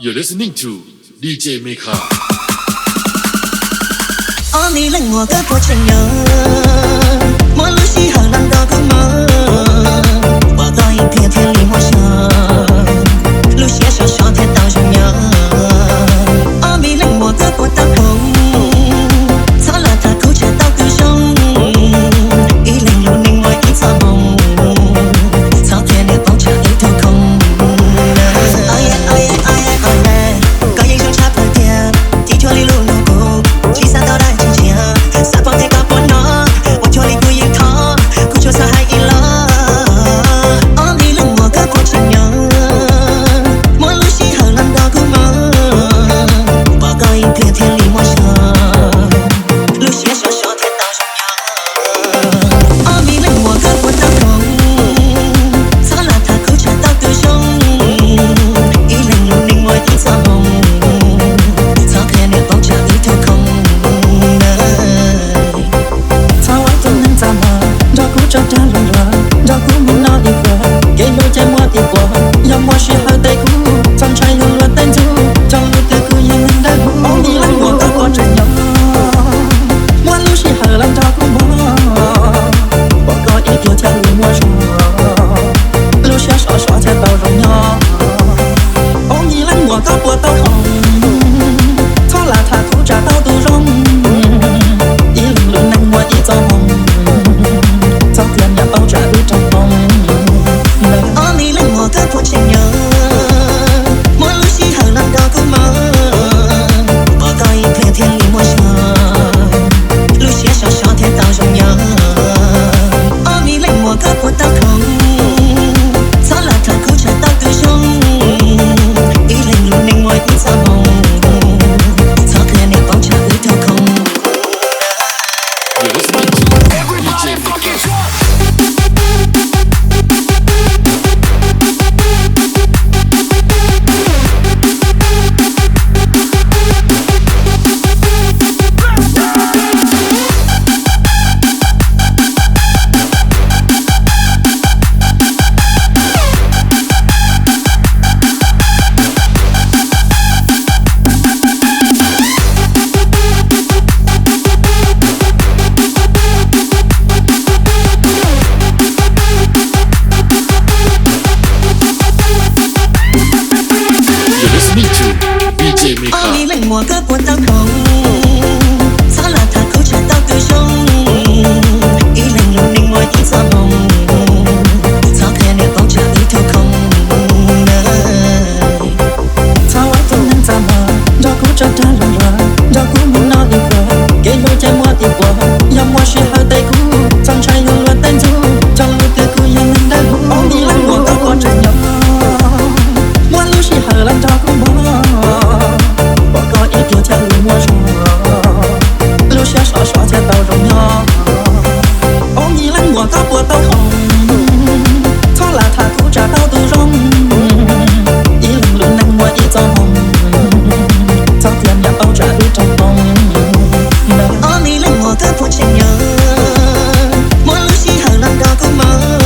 You're listening to DJ Mika. 你令我的过程有我路西和浪到个梦我到一片天里我想路线上上天当中有你令我的过当空擦了他口角到个胸一零路令我一场梦朝天里爆炸一头空哦耶哦耶哦耶哦耶高音上插破天地球里路路过七三到来三方天高不能我就离不赢他苦就上海一了你令我个过程有我路西和浪到个梦报告一片天里我想路线上上天当中有你令我个过当空擦了他口角到个胸一零路令我一场梦朝天里爆炸一头空cho ta lần rồi, cho cú muốn nói đi qua, cái lối chạy mua đi qua, dòng mua xe hơi tay cú, trong trái hương loạn tên du, trong lối tay cú như mình đã cú, ông đi lăn buồn ta có trời nhau, mua lối xe hơi làm cho cú bỏ, bỏ có ý kiểu theo lối mua rồi, lối xe xỏ xỏ theo tàu rồng nhau, ông đi lăn buồn ta buồn tao hồng, thoa là thà cú trả tao từ rong, ý lưng lưng nâng mua ý tao hồng. Bao trả ước trong mong你令我的过程有我路西和浪到个梦报告一片天里我想路线上上天当中有你令我的过当空擦了他口角到个胸一零路令我一场梦朝天里爆炸一头空你令我个过当空擦了他口角到个胸一零路令我一场梦朝天里爆炸一头空擦我都能怎么让苦找他人了让苦muốn nói đi qua cái lối chạy mua đi qua dòng mua xe hơi tay cú trong trái hương loạn tên du trong lối tay cú như mình đã cú đi lăn buồn tao có trời nhau mua lối xe hơi làm cho cú bỏ có ý kiểu theo lối mua rồi lối xe xỏ xỏ theo tàu rồng nhỏ ông đi lăn buồn tao buồn tao hồng thoa là thà cú trả tao từ rong ý lưng lưng nâng mua ý tao hồng tao tiền nhà bao trả ước trong mong đi lăn buồn tao buồn chẳng nhớ mua lối xe hơi làm đau cứ mơ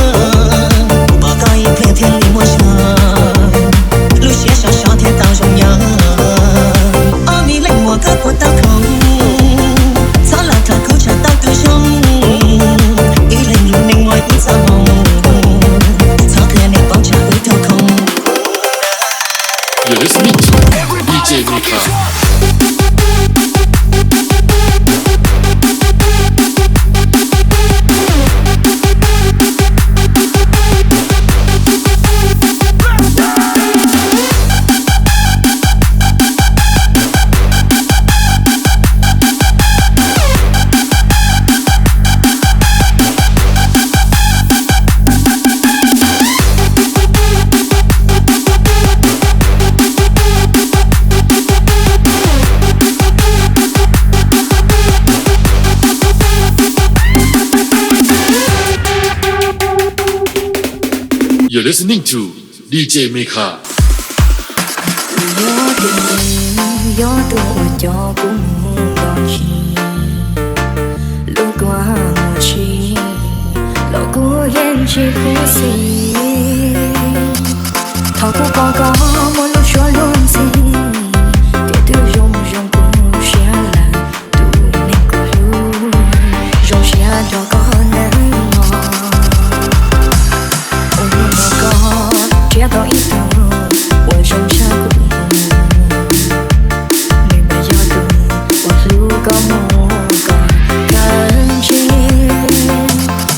bỏ có ý片天里我想路线上上天当中有你令我个过当空擦了他口角到个胸一零路令我一场梦朝天里爆炸一头空 You're listening to DJ Mika. You're listening to DJ Mika. Gió đổ cho cũng đón chi lúc qua một chi lo cố yên chỉ cố xì thọ cố có một lúc cho luôn xì 只搞一头，我剩下孤你们要懂，我如果没个感情，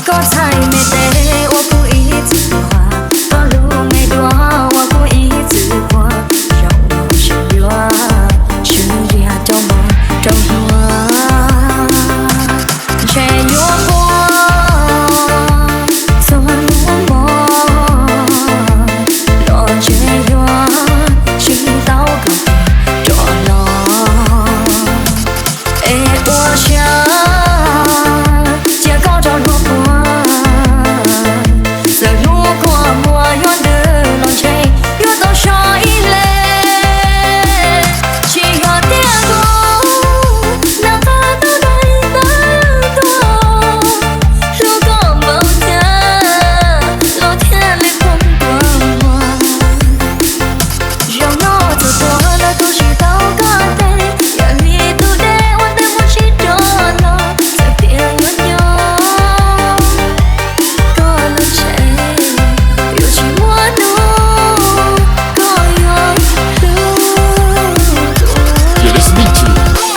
刚才没得我不一直话，刚路没多我不一直过，让我是热，是热都没都我，却有过。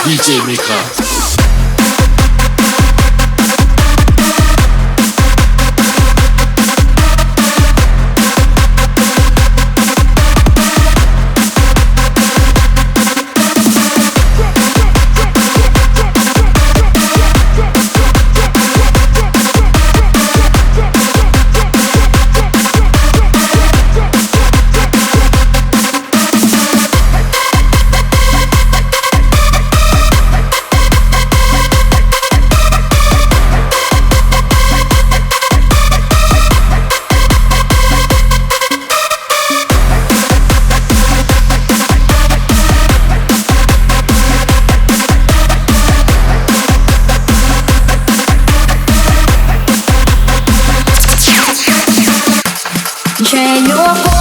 DJ Mika. Change your